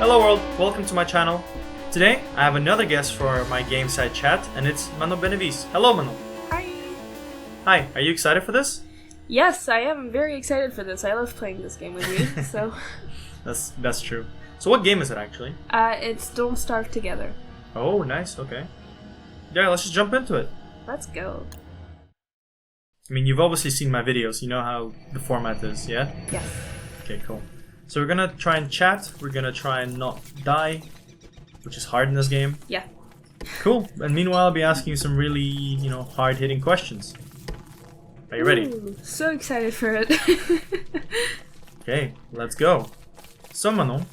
Hello world, welcome to my channel. Today I have another guest for my Gameside chat and it's Manon Benevise. Hello Manon. Hi. Hi, are you excited for this? Yes, I am very excited for this. I love playing this game with you, so... That's true. So what game is it actually? It's Don't Starve Together. Oh, nice, okay. Yeah, let's just jump into it. Let's go. I mean, you've obviously seen my videos, you know how the format is, yeah? Yes. Okay, cool. So we're gonna try and chat, we're gonna try and not die, which is hard in this game. Yeah. Cool, and meanwhile I'll be asking you some really, hard-hitting questions. Are you ready? Ooh, so excited for it. Okay, let's go. So Manon,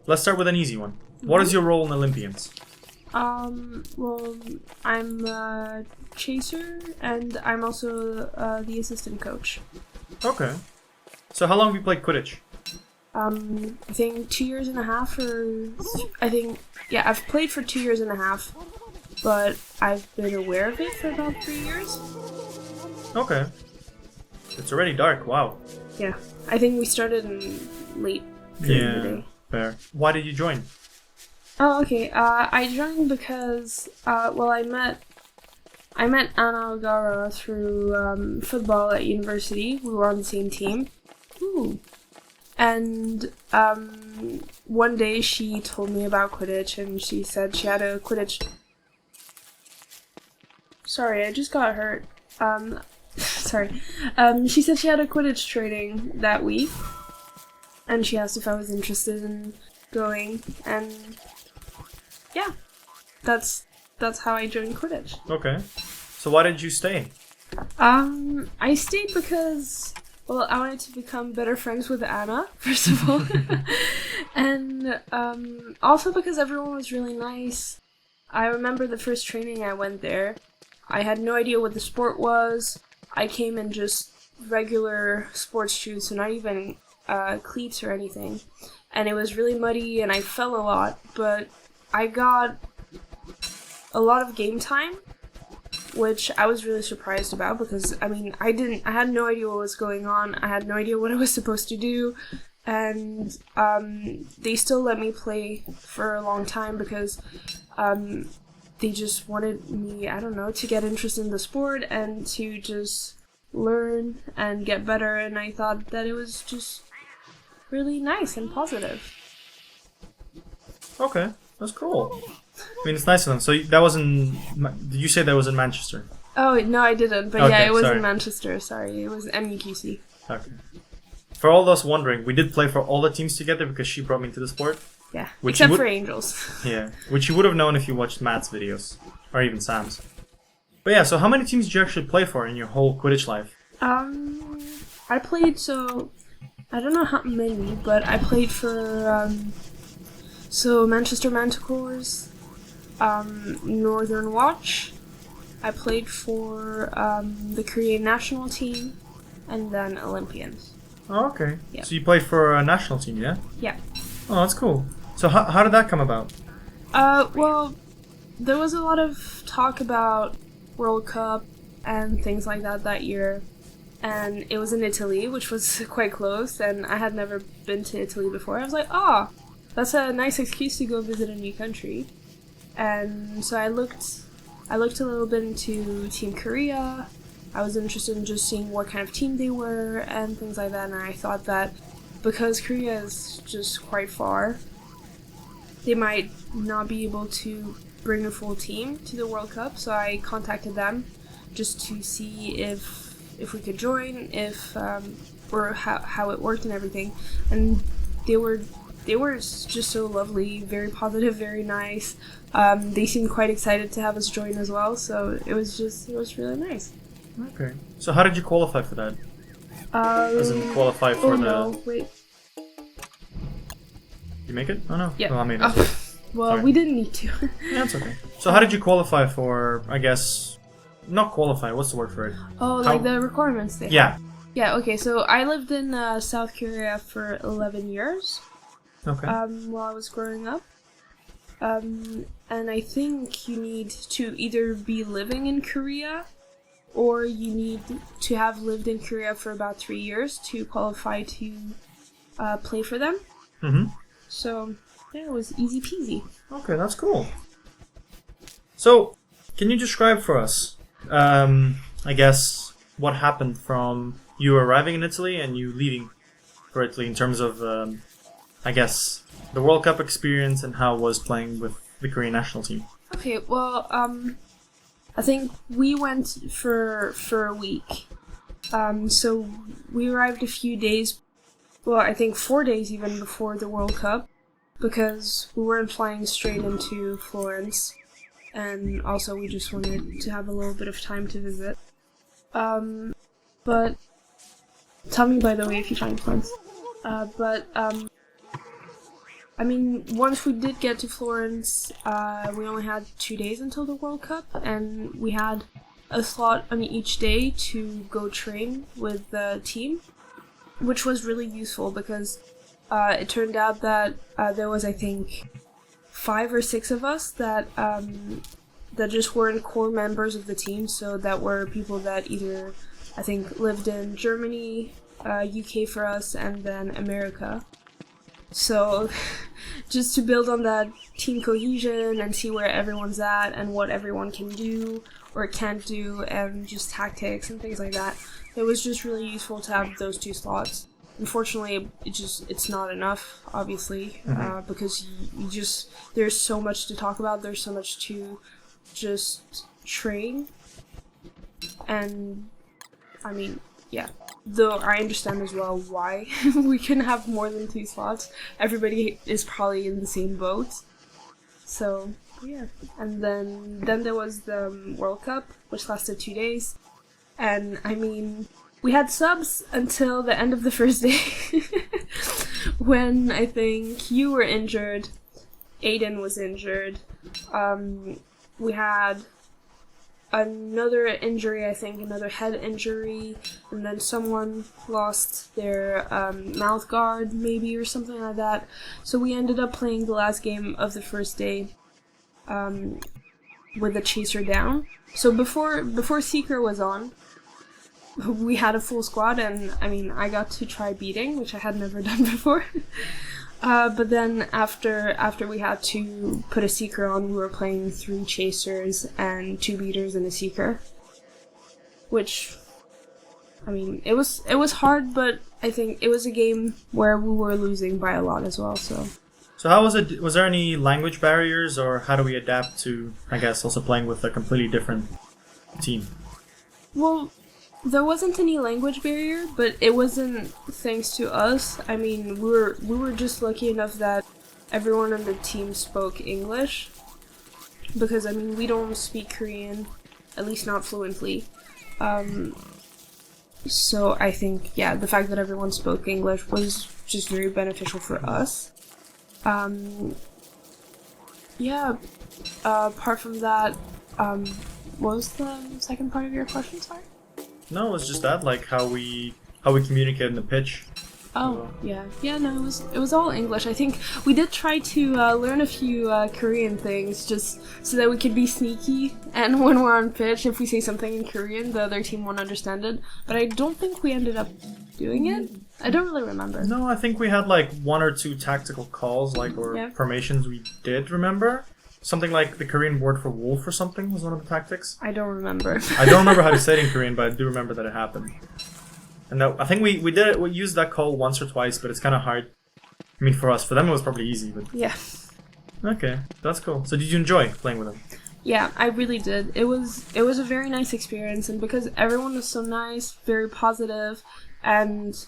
let's start with an easy one. What is your role in Olympians? Well, I'm a chaser, and I'm also the assistant coach. Okay. So how long have you played Quidditch? I think 2 years and a half, I've played for 2 years and a half, but I've been aware of it for about 3 years. Okay. It's already dark, wow. Yeah, I think we started in late during the day. Fair. Why did you join? Oh, okay. I joined because, I met Anna O'Gara through football at university. We were on the same team. Ooh. And one day she told me about Quidditch, and she said she had a Quidditch... Sorry, I just got hurt. Sorry. She said she had a Quidditch training that week, and she asked if I was interested in going, and yeah, that's how I joined Quidditch. Okay. So why did you stay? I stayed because, well, I wanted to become better friends with Anna, first of all, and also because everyone was really nice. I remember the first training I went there, I had no idea what the sport was. I came in just regular sports shoes, so not even cleats or anything. And it was really muddy and I fell a lot, but I got a lot of game time, which I was really surprised about because, I had no idea what was going on. I had no idea what I was supposed to do. And they still let me play for a long time because they just wanted me, to get interested in the sport and to just learn and get better, and I thought that it was just really nice and positive. Okay, that's cool. I mean, it's nice of them. So that was did you say that was in Manchester? Oh, no, I didn't, but okay, yeah, it was sorry. in Manchester, sorry, it was QC. Okay. For all those wondering, we did play for all the teams together because she brought me into the sport. Yeah, except for Angels. Yeah, which you would have known if you watched Matt's videos, or even Sam's. But yeah, so how many teams did you actually play for in your whole Quidditch life? I played, I don't know how many, but I played for, Manchester Manticores, Northern Watch, I played for, the Korean national team, and then Olympians. Oh, okay. Yep. So you played for a national team, yeah? Yeah. Oh, that's cool. So how did that come about? Well, there was a lot of talk about World Cup and things like that year, and it was in Italy, which was quite close, and I had never been to Italy before. I was like, that's a nice excuse to go visit a new country. And so I looked a little bit into Team Korea. I was interested in just seeing what kind of team they were and things like that, and I thought that because Korea is just quite far, they might not be able to bring a full team to the World Cup, so I contacted them just to see if we could join, or how it worked and everything. And they were just so lovely, very positive, very nice. They seemed quite excited to have us join as well, so it was really nice. Okay. So how did you qualify for that? As in qualify for no, wait. You make it? Oh no. Yeah. Well, I mean, well, we didn't need to. Yeah, it's okay. So how did you qualify for, I guess, not qualify, what's the word for it? Oh, like the requirements thing. Yeah. Yeah, okay, so I lived in South Korea for 11 years. Okay. While I was growing up. And I think you need to either be living in Korea or you need to have lived in Korea for about 3 years to qualify to play for them. Mm-hmm. So yeah, it was easy peasy. Okay, that's cool. So, can you describe for us, I guess, what happened from you arriving in Italy and you leaving for Italy in terms of, I guess, the World Cup experience and how it was playing with the Korean national team? Okay, well, I think we went for a week. So we arrived a few days, well, I think 4 days even before the World Cup, because we weren't flying straight into Florence, and also we just wanted to have a little bit of time to visit. But tell me, by the way, if you find Florence. I mean, once we did get to Florence, we only had 2 days until the World Cup, and we had a slot on each day to go train with the team, which was really useful because it turned out that there was, I think, 5 or 6 of us that just weren't core members of the team, so that were people that either, I think, lived in Germany, UK for us, and then America. So, just to build on that team cohesion and see where everyone's at and what everyone can do or can't do, and just tactics and things like that, it was just really useful to have those 2 slots. Unfortunately, it's not enough, obviously, because there's so much to talk about, there's so much to just train, and, I mean, yeah. Though I understand as well why we can have more than 2 slots. Everybody is probably in the same boat. So, yeah. And then there was the World Cup, which lasted 2 days. And, I mean, we had subs until the end of the first day. When I think you were injured, Aiden was injured. We had another injury, I think, another head injury, and then someone lost their mouth guard, maybe, or something like that. So we ended up playing the last game of the first day with the chaser down. So before Seeker was on, we had a full squad, and I mean, I got to try beating, which I had never done before. But then after we had to put a Seeker on, we were playing 3 chasers and 2 beaters and a Seeker. Which, I mean, it was hard, but I think it was a game where we were losing by a lot as well, so. So how was it? Was there any language barriers, or how do we adapt to, I guess, also playing with a completely different team? Well, there wasn't any language barrier, but it wasn't thanks to us. I mean, we were just lucky enough that everyone on the team spoke English, because I mean, we don't speak Korean, at least not fluently. So I think, yeah, the fact that everyone spoke English was just very beneficial for us. Yeah, apart from that, what was the second part of your question, sorry? No, it was just that, like how we communicate in the pitch. Oh, yeah. Yeah, no, it was all English. I think we did try to learn a few Korean things just so that we could be sneaky, and when we're on pitch, if we say something in Korean, the other team won't understand it. But I don't think we ended up doing it. I don't really remember. No, I think we had like 1 or 2 tactical calls, or formations we did remember. Something like the Korean word for wolf or something was one of the tactics. I don't remember. I don't remember how to say it in Korean, but I do remember that it happened. And I think we did it. We used that call once or twice, but it's kind of hard. I mean, for us. For them, it was probably easy, but... Yeah. Okay, that's cool. So did you enjoy playing with them? Yeah, I really did. It was a very nice experience, and because everyone was so nice, very positive, and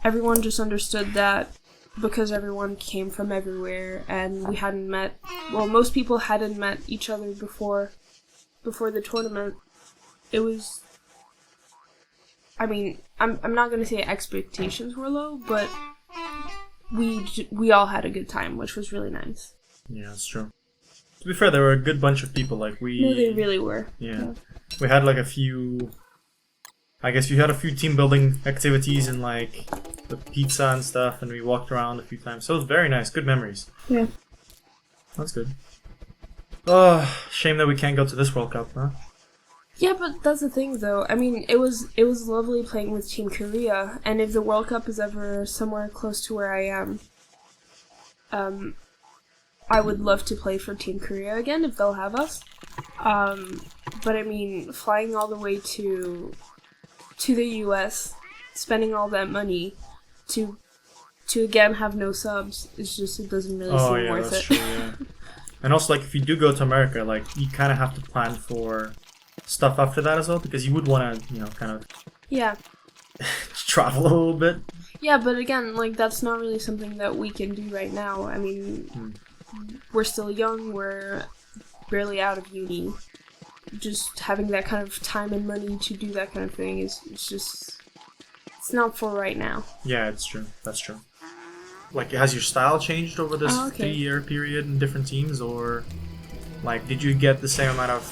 everyone just understood that because everyone came from everywhere and we hadn't met, well, most people hadn't met each other before the tournament. It was, I mean, I'm not going to say expectations were low, but we all had a good time, which was really nice. Yeah, that's true. To be fair, there were a good bunch of people, like we... No, they really were. Yeah. We had like a few... I guess we had a few team building activities and like the pizza and stuff, and we walked around a few times. So it was very nice. Good memories. Yeah. That's good. Oh, shame that we can't go to this World Cup, huh? Yeah, but that's the thing, though. I mean, it was lovely playing with Team Korea, and if the World Cup is ever somewhere close to where I am, I would love to play for Team Korea again if they'll have us. But I mean, flying all the way to the US, spending all that money to again have no subs, it doesn't really seem worth it. True, yeah. And also, like, if you do go to America, like, you kind of have to plan for stuff after that as well, because you would want to, kind of travel a little bit. Yeah, but again, like, that's not really something that we can do right now. I mean, we're still young, we're barely out of uni. Just having that kind of time and money to do that kind of thing it's not for right now. Yeah, it's true. That's true. Like, has your style changed over this 3-year period in different teams, or like, did you get the same amount of,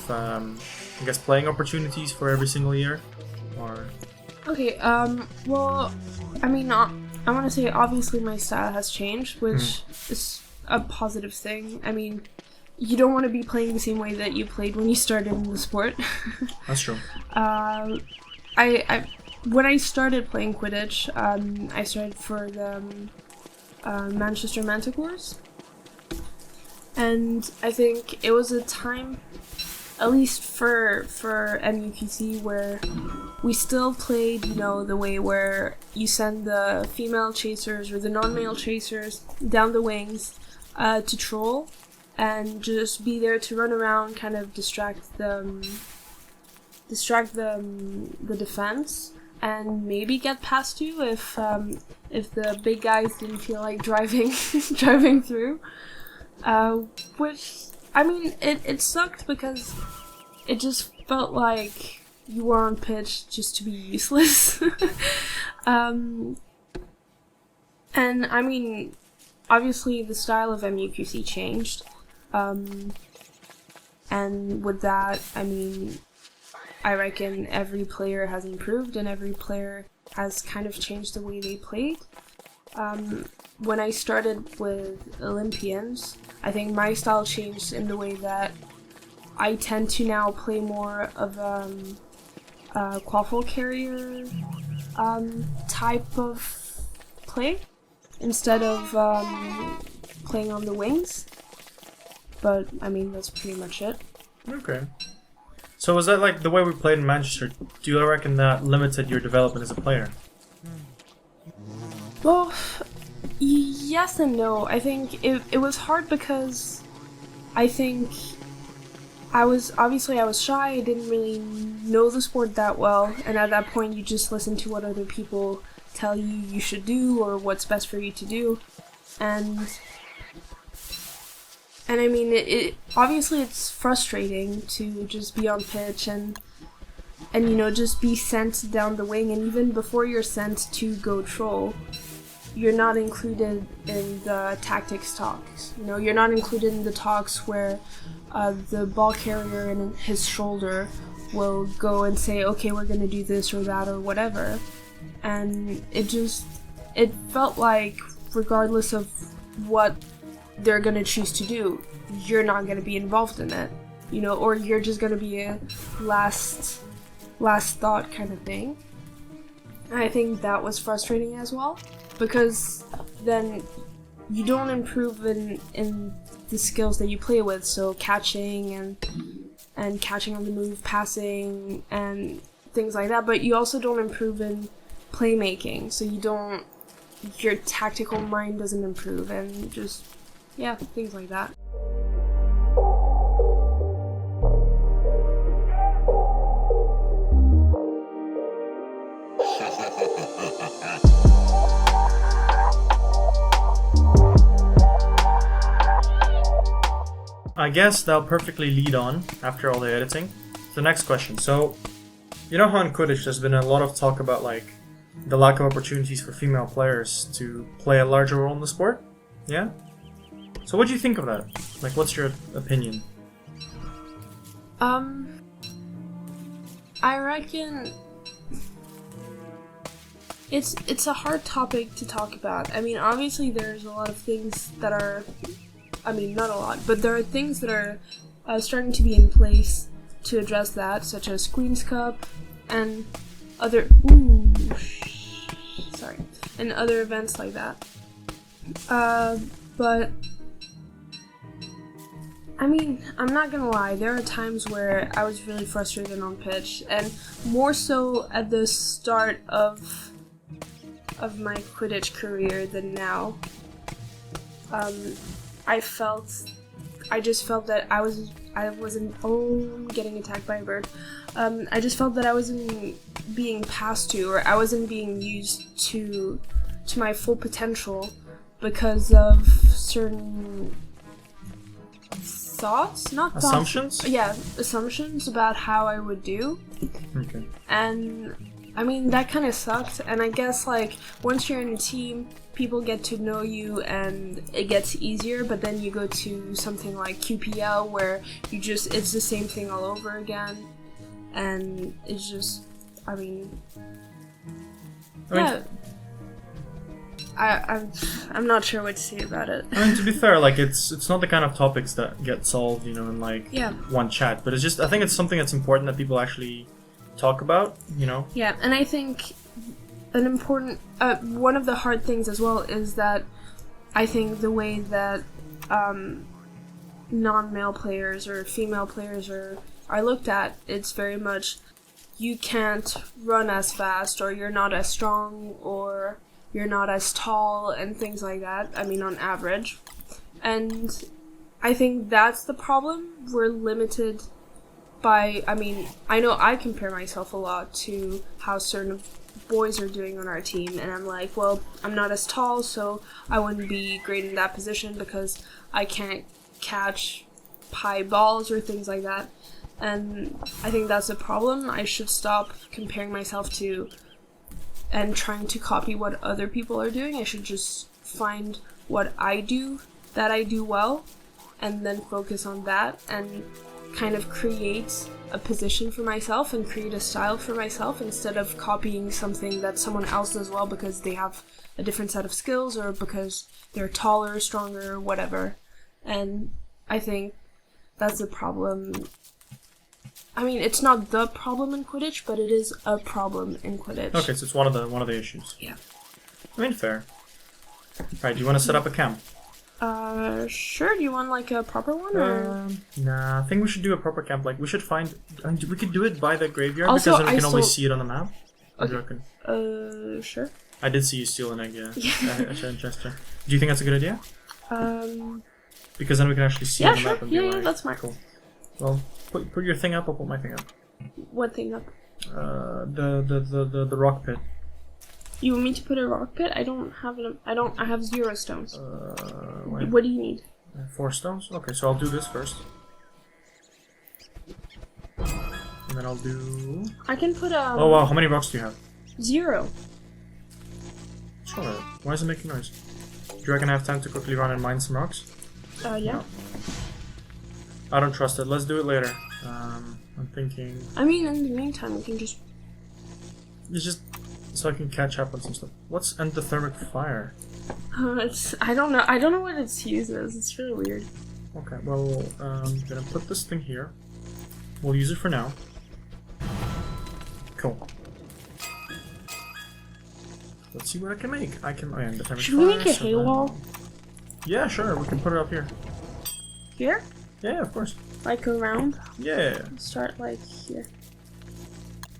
playing opportunities for every single year, or? Okay. Well, I mean, I want to say obviously my style has changed, which is a positive thing. I mean, you don't want to be playing the same way that you played when you started in the sport. That's true. When I started playing Quidditch, I started for the Manchester Manticores, and I think it was a time, at least for MUQC, where we still played, the way where you send the female chasers or the non-male chasers down the wings to troll, and just be there to run around, kind of distract the defense, and maybe get past you if the big guys didn't feel like driving through. Which, I mean, it sucked because it just felt like you were on pitch just to be useless. And I mean, obviously the style of MUQC changed. And with that, I mean, I reckon every player has improved and every player has kind of changed the way they played. When I started with Olympians, I think my style changed in the way that I tend to now play more of a quaffle carrier type of play instead of playing on the wings. But, I mean, that's pretty much it. Okay. So was that like the way we played in Manchester? Do you reckon that limited your development as a player? Well, yes and no. I think it was hard because I think I was shy. I didn't really know the sport that well, and at that point you just listen to what other people tell you should do or what's best for you to do. And I mean, it obviously it's frustrating to just be on pitch and just be sent down the wing, and even before you're sent to go troll, you're not included in the tactics talks. You're not included in the talks where the ball carrier and his shoulder will go and say, okay, we're gonna do this or that or whatever. And it felt like regardless of what they're gonna choose to do, you're not gonna be involved in it, or you're just gonna be a last thought kind of thing. And I think that was frustrating as well, because then you don't improve in the skills that you play with, so catching and catching on the move, passing and things like that, but you also don't improve in playmaking, so your tactical mind doesn't improve, and just things like that. I guess that'll perfectly lead on, after all the editing, to the next question. So, you know how in Quidditch there's been a lot of talk about like the lack of opportunities for female players to play a larger role in the sport? Yeah? So what do you think of that? Like, what's your opinion? I reckon it's a hard topic to talk about. I mean, obviously there's a lot of things that are, I mean, not a lot, but there are things that are starting to be in place to address that, such as Queen's Cup and other and other events like that. But I mean, I'm not gonna lie, there are times where I was really frustrated on pitch, and more so at the start of my Quidditch career than now. I just felt that I wasn't, I'm getting attacked by a bird. I just felt that I wasn't being passed to, or I wasn't being used to my full potential because of certain thoughts, not thoughts. Assumptions? Yeah, assumptions about how I would do. Okay. And I mean, that kind of sucked. And I guess, like, once you're in a team, people get to know you and it gets easier. But then you go to something like QPL where it's the same thing all over again. And it's just, I mean, I'm not sure what to say about it. I mean, to be fair, like it's not the kind of topics that get solved, in like one chat. But it's just, I think it's something that's important that people actually talk about, Yeah, and I think an important one of the hard things as well is that I think the way that non-male players or female players are looked at, it's very much you can't run as fast, or you're not as strong, or you're not as tall, and things like that. I mean, on average. And I think that's the problem. We're limited by, I mean, I know I compare myself a lot to how certain boys are doing on our team, and I'm like, well, I'm not as tall, so I wouldn't be great in that position because I can't catch high balls or things like that. And I think that's a problem. I should stop comparing myself to and trying to copy what other people are doing. I should just find what I do that I do well, and then focus on that and kind of create a position for myself and create a style for myself instead of copying something that someone else does well because they have a different set of skills or because they're taller, stronger, whatever. And I think that's a problem. I mean, it's not the problem in Quidditch, but it is a problem in Quidditch. Okay, so it's one of the issues. Yeah. I mean, fair. Right, do you want to set up a camp? Sure. Do you want like a proper one? Or? Nah, I think we should do a proper camp. Like, we should find. We could do it by the graveyard also, because then we can always see it on the map. Okay. Sure. I did see you steal an egg, yeah. Chester. Do you think that's a good idea? Because then we can actually see it on the map and be like, yeah, that's smart. Cool. Well, put your thing up. I'll put my thing up. What thing up? The rock pit. You want me to put a rock pit? I don't have it. I have 0 stones. What do you need? 4 stones? Okay, so I'll do this first. And then I'll do... I can put a... Oh wow, how many rocks do you have? 0. Sure. Why is it making noise? Do you reckon I have time to quickly run and mine some rocks? Yeah. No. I don't trust it. Let's do it later. I'm thinking... I mean, in the meantime, we can just... It's just... So I can catch up on some stuff. What's endothermic fire? I don't know. I don't know what its use is. It's really weird. Okay, well, I'm gonna put this thing here. We'll use it for now. Cool. Let's see what I can make. I can... Oh, yeah, endothermic Should we fire, make a so hay then- wall? Yeah, sure. We can put it up here. Here? Yeah, of course. Like around? Yeah. Start like here.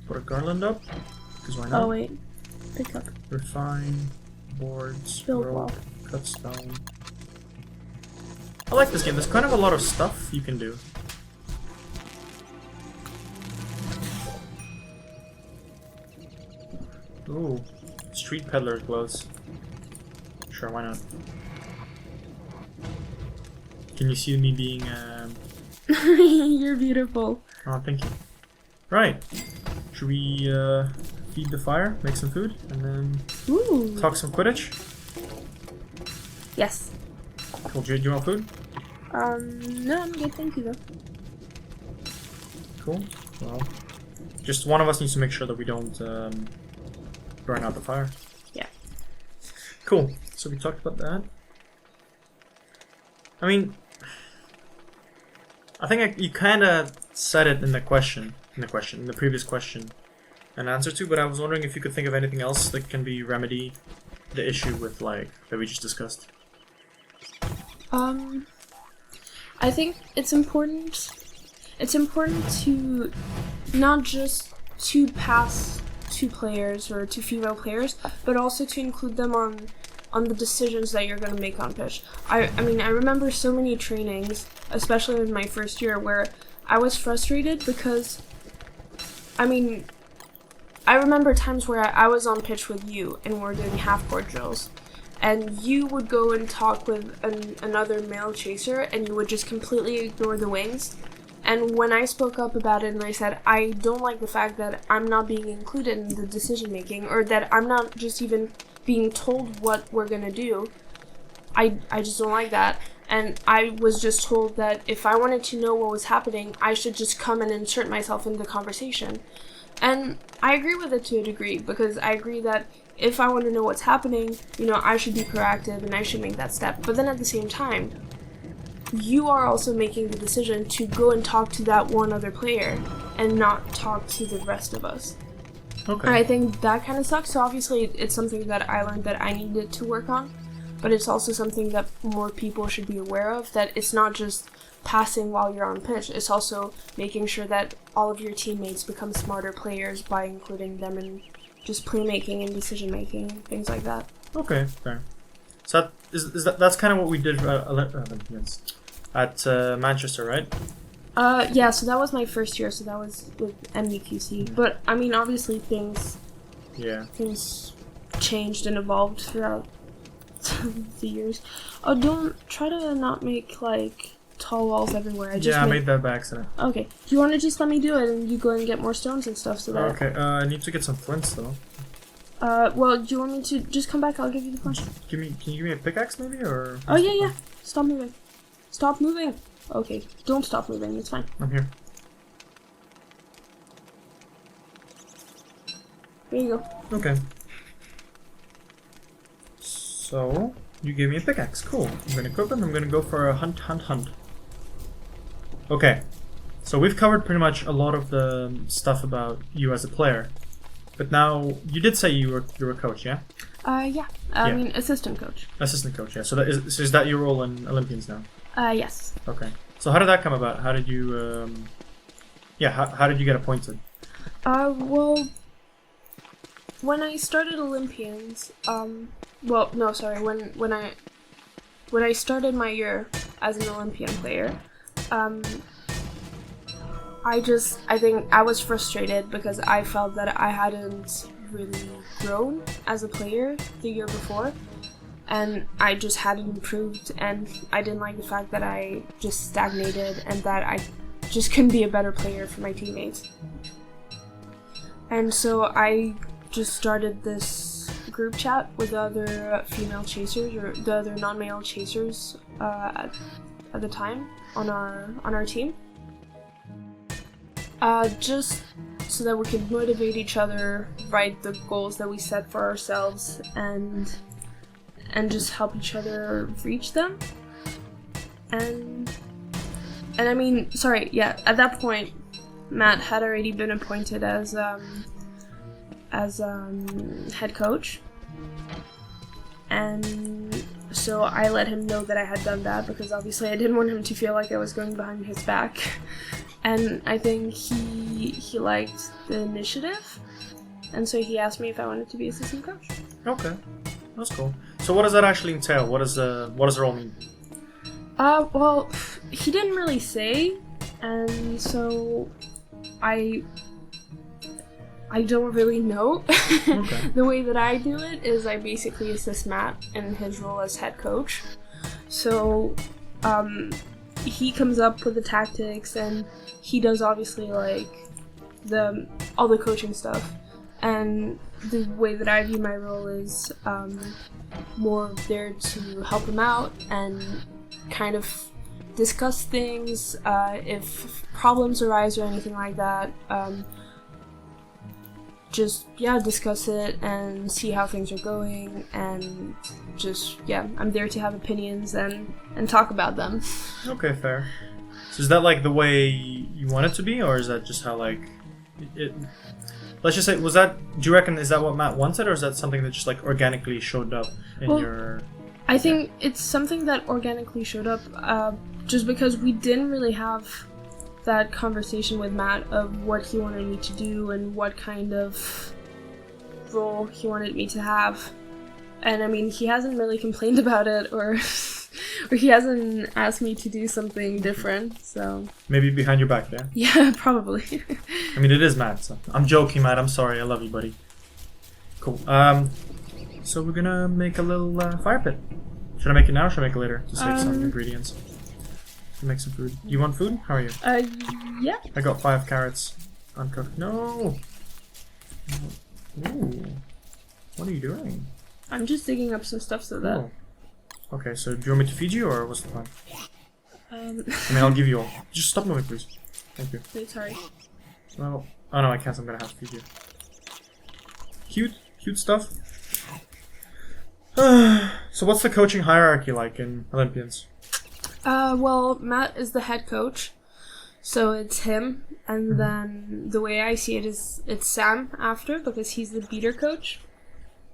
Put a garland up. Because why not? Oh wait. Pick up. Refine. Boards. Build rope, wall. cut stone. I like this game. There's kind of a lot of stuff you can do. Ooh. Street peddler's gloves. Sure, why not? Can you see me being, You're beautiful. Oh, thank you. Right. Should we, feed the fire, make some food, and then Ooh. talk some Quidditch? Yes. Cool. Do you want food? No, I'm good, thank you though. Cool. Well, just one of us needs to make sure that we don't, burn out the fire. Yeah. Cool. So we talked about that. I mean, I think you kind of said it in the previous question and answer to, but I was wondering if you could think of anything else that can be remedy the issue with, like, that we just discussed. I think it's important. It's important to not just to pass two players or two female players, but also to include them on the decisions that you're going to make on pitch. I mean, I remember so many trainings, especially in my first year, where I was frustrated because, I mean, I remember times where I was on pitch with you and we're doing half-court drills, and you would go and talk with another male chaser and you would just completely ignore the wings. And when I spoke up about it and I said, I don't like the fact that I'm not being included in the decision making, or that I'm not just even being told what we're gonna do, I just don't like that. And I was just told that if I wanted to know what was happening, I should just come and insert myself in the conversation. And I agree with it to a degree, because I agree that if I want to know what's happening, I should be proactive and I should make that step. But then at the same time, you are also making the decision to go and talk to that one other player and not talk to the rest of us. Okay. And I think that kind of sucks. So obviously it's something that I learned that I needed to work on, but it's also something that more people should be aware of, that it's not just passing while you're on pitch, it's also making sure that all of your teammates become smarter players by including them in just playmaking and decision making, things like that. Okay, fair. So that's kind of what we did at Manchester, right? Yeah, so that was my first year, so that was with MUQC. But I mean, obviously things changed and evolved throughout the years. Oh, don't try to not make like tall walls everywhere. I made that by accident. Okay, do you want to just let me do it and you go and get more stones and stuff so that... Okay, I need to get some flints though. Well, do you want me to just come back? I'll give you the flint. Can you give me a pickaxe maybe, or? Oh yeah. Stop moving. Stop moving. Okay, don't stop moving. It's fine. I'm here. There you go. Okay. So you gave me a pickaxe. Cool. I'm gonna equip it. I'm gonna go for a hunt. Okay. So we've covered pretty much a lot of the stuff about you as a player. But now, you did say you were a coach, yeah? Yeah. I mean, assistant coach. Assistant coach, yeah. So is that your role in Olympians now? Yes. Okay. So how did that come about? How did you, how did you get appointed? Well, when I started Olympians, when I started my year as an Olympian player, I think I was frustrated because I felt that I hadn't really grown as a player the year before, and I just hadn't improved, and I didn't like the fact that I just stagnated and that I just couldn't be a better player for my teammates. And so I just started this group chat with the other female chasers, or the other non-male chasers at the time on our team. Just so that we could motivate each other, write the goals that we set for ourselves, and just help each other reach them. And I mean, at that point, Matt had already been appointed as head coach, and so I let him know that I had done that, because obviously I didn't want him to feel like I was going behind his back. And I think he liked the initiative, and so he asked me if I wanted to be assistant coach. Okay, that's cool. So what does that actually entail? What does the role mean? Well, he didn't really say, and so I don't really know. Okay. The way that I do it is I basically assist Matt in his role as head coach. So, he comes up with the tactics, and he does obviously like all the coaching stuff. And the way that I view my role is more there to help him out and kind of discuss things if problems arise or anything like that. Discuss it and see how things are going, and I'm there to have opinions and talk about them. Okay, fair. So is that like the way you want it to be, or is that just how like it? Let's just say, do you reckon, is that what Matt wanted, or is that something that just like organically showed up in your... I think it's something that organically showed up, just because we didn't really have that conversation with Matt of what he wanted me to do and what kind of role he wanted me to have. And I mean, he hasn't really complained about it or he hasn't asked me to do something different, so... Maybe behind your back, yeah? Yeah, probably. I mean, it is Matt, so... I'm joking, Matt. I'm sorry. I love you, buddy. Cool. So we're gonna make a little fire pit. Should I make it now or should I make it later? To save some ingredients. To make some food. You want food? How are you? Yeah. I got 5 carrots. Uncooked. No! Ooh. What are you doing? I'm just digging up some stuff so that... Oh. Okay, so do you want me to feed you or what's the plan? I mean, I'll give you all. Just stop moving, please. Thank you. Wait, sorry. Well, oh no, I can't. I'm gonna have to feed you. Cute stuff. So what's the coaching hierarchy like in Olympians? Well, Matt is the head coach, so it's him, and then the way I see it is it's Sam after, because he's the beater coach,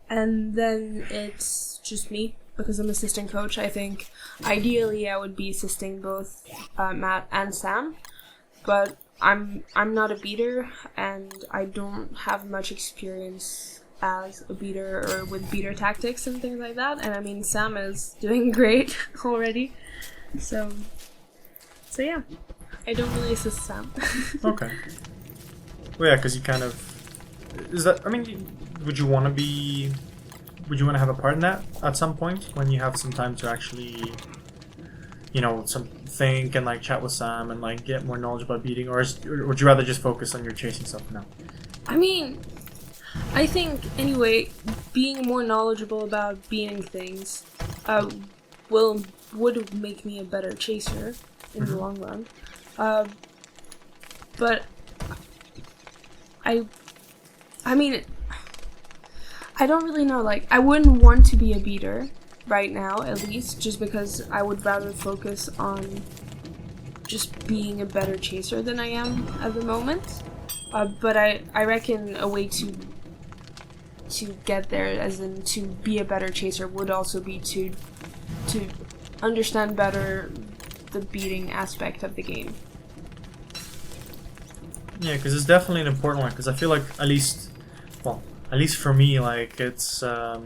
and then it's just me, because I'm assistant coach. I think ideally I would be assisting both Matt and Sam, but I'm not a beater, and I don't have much experience as a beater or with beater tactics and things like that. And I mean, Sam is doing great already, so yeah, I don't really assist Sam. Okay. Well, yeah, because you kind of is that. I mean, would you want to have a part in that at some point when you have some time to actually, think and like chat with Sam and like get more knowledge about beating, or would you rather just focus on your chasing stuff now? I mean, I think anyway, being more knowledgeable about beating things would make me a better chaser in the long run. But I mean, I don't really know. Like, I wouldn't want to be a beater right now, at least, just because I would rather focus on just being a better chaser than I am at the moment. But I reckon a way to get there, as in to be a better chaser, would also be to understand better the beating aspect of the game. Yeah, because it's definitely an important one. Because I feel like at least for me, like it's a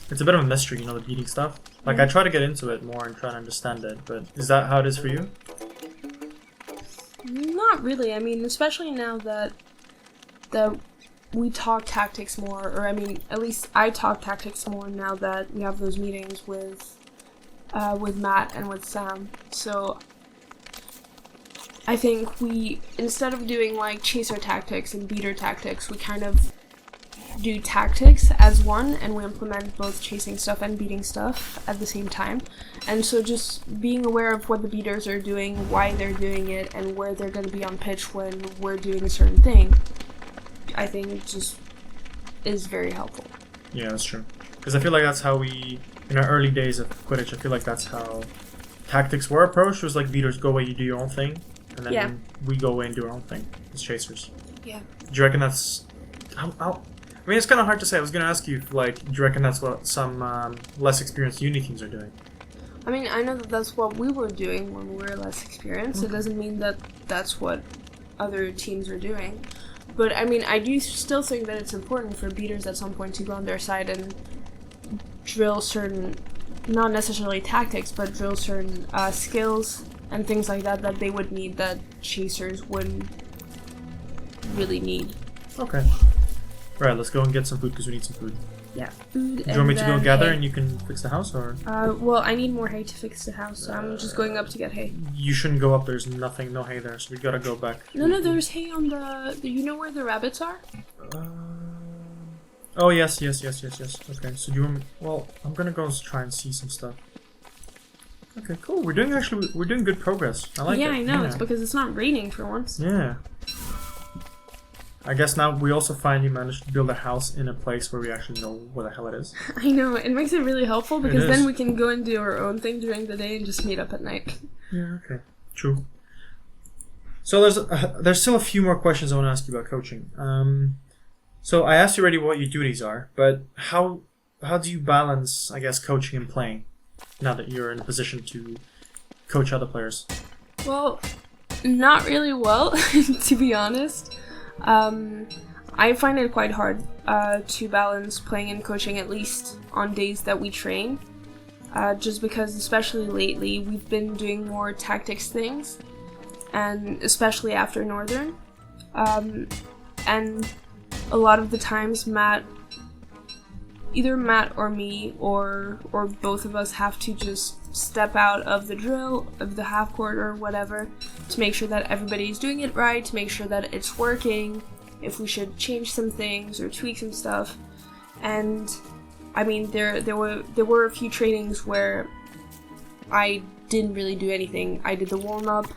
bit of a mystery, the beating stuff. Like I try to get into it more and try to understand it. But is that how it is for you? Not really. I mean, especially now that we talk tactics more, or I mean, at least I talk tactics more now that we have those meetings with Matt and with Sam. So I think we, instead of doing like chaser tactics and beater tactics, we kind of do tactics as one, and we implement both chasing stuff and beating stuff at the same time. And so just being aware of what the beaters are doing, why they're doing it, and where they're going to be on pitch when we're doing a certain thing, I think just is very helpful. Yeah, that's true. Because I feel like that's how we, in our early days of Quidditch, I feel like that's how tactics were approached. It was like beaters go away, you do your own thing, and then we go away and do our own thing as chasers. Yeah. Do you reckon that's... I mean, it's kind of hard to say. I was going to ask you, like, do you reckon that's what some less experienced uni teams are doing? I mean, I know that that's what we were doing when we were less experienced. It doesn't mean that that's what other teams are doing. But, I mean, I do still think that it's important for beaters at some point to go on their side and drill certain, not necessarily tactics, but drill certain skills and things like that they would need that chasers wouldn't really need. Okay. Right, let's go and get some food because we need some food. Yeah, food. Do you want me to go gather hay. and you can fix the house, or? Well, I need more hay to fix the house, so I'm just going up to get hay. You shouldn't go up. There's no hay there, so we gotta go back. No, there's hay on the. You know where the rabbits are? Oh yes. Okay, so do you want me? Well, I'm gonna go try and see some stuff. Okay, cool. We're doing good progress. I like it. Yeah, I know. Yeah. It's because it's not raining for once. Yeah. I guess now we also finally managed to build a house in a place where we actually know where the hell it is. I know. It makes it really helpful because then we can go and do our own thing during the day and just meet up at night. Yeah, okay. True. So there's still a few more questions I want to ask you about coaching. So I asked you already what your duties are, but how do you balance, I guess, coaching and playing now that you're in a position to coach other players? Well, not really well, to be honest. I find it quite hard to balance playing and coaching, at least on days that we train. Just because, especially lately, we've been doing more tactics things, and especially after Northern. And a lot of the times either Matt or me or both of us have to just step out of the drill, of the half court or whatever, to make sure that everybody's doing it right, to make sure that it's working, if we should change some things or tweak some stuff. And I mean, there were a few trainings where I didn't really do anything. I did the warm-up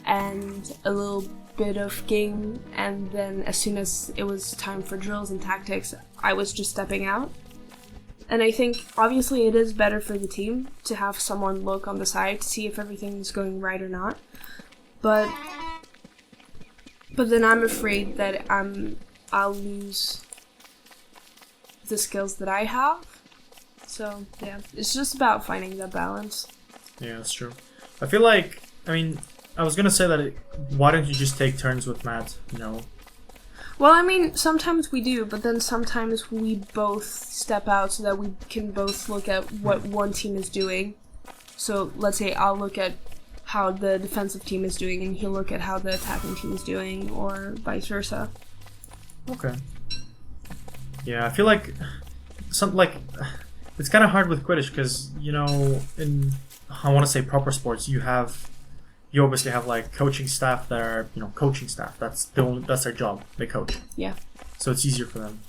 and a little bit of game, and then as soon as it was time for drills and tactics, I was just stepping out. And I think, obviously, it is better for the team to have someone look on the side to see if everything's going right or not. But then I'm afraid that I'll lose the skills that I have. So, yeah, it's just about finding that balance. Yeah, that's true. I feel like, I mean, I was gonna say that why don't you just take turns with Matt? No. Well, I mean, sometimes we do, but then sometimes we both step out so that we can both look at what one team is doing. So let's say I'll look at how the defensive team is doing, and he'll look at how the attacking team is doing, or vice versa. Okay. Yeah, I feel like it's kind of hard with Quidditch because, you know, in, I want to say, proper sports, you obviously have like coaching staff that are, you know, coaching staff. That's their job. They coach. Yeah. So it's easier for them.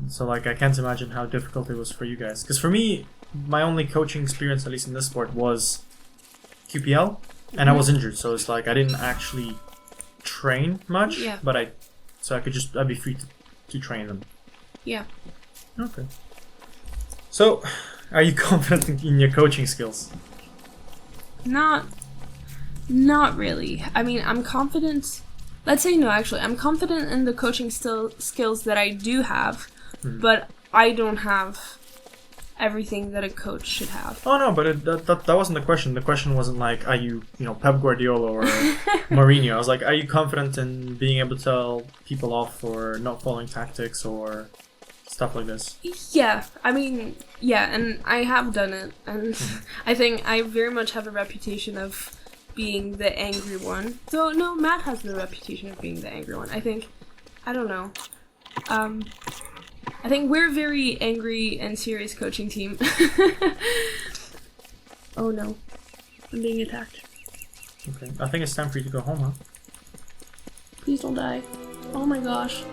So like I can't imagine how difficult it was for you guys. Because for me, my only coaching experience, at least in this sport, was QPL, and I was injured. So it's like I didn't actually train much. Yeah. But I'd be free to train them. Yeah. Okay. So, are you confident in your coaching skills? Not really. I mean, I'm confident. Let's say no, actually. I'm confident in the coaching skills that I do have, but I don't have everything that a coach should have. Oh no, but that wasn't the question. The question wasn't like, are you Pep Guardiola or Mourinho? I was like, are you confident in being able to tell people off for not following tactics or stuff like this? Yeah, I mean, yeah, and I have done it, and I think I very much have a reputation of being the angry one. Though, no, Matt has the reputation of being the angry one. I don't know. I think we're a very angry and serious coaching team. Oh no, I'm being attacked. Okay, I think it's time for you to go home, huh? Please don't die. Oh my gosh.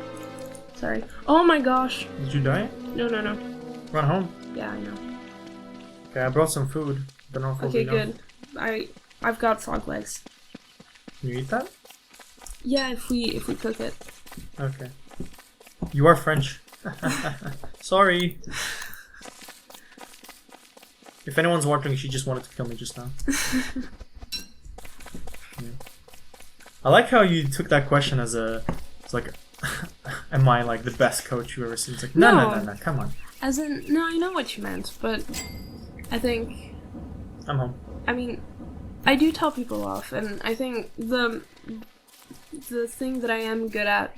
Sorry. Oh my gosh. Did you die? No. Run home. Yeah, I know. Okay, I brought some food. Don't know if it'll Okay, be enough. good. I've got frog legs. Can you eat that? Yeah, if we cook it. Okay. You are French. Sorry. If anyone's wondering, she just wanted to kill me just now. Yeah. I like how you took that question as it's like, am I like the best coach you've ever seen? It's like, no, come on. As in, no, I know what you meant, but I think... I'm home. I mean, I do tell people off, and I think the thing that I am good at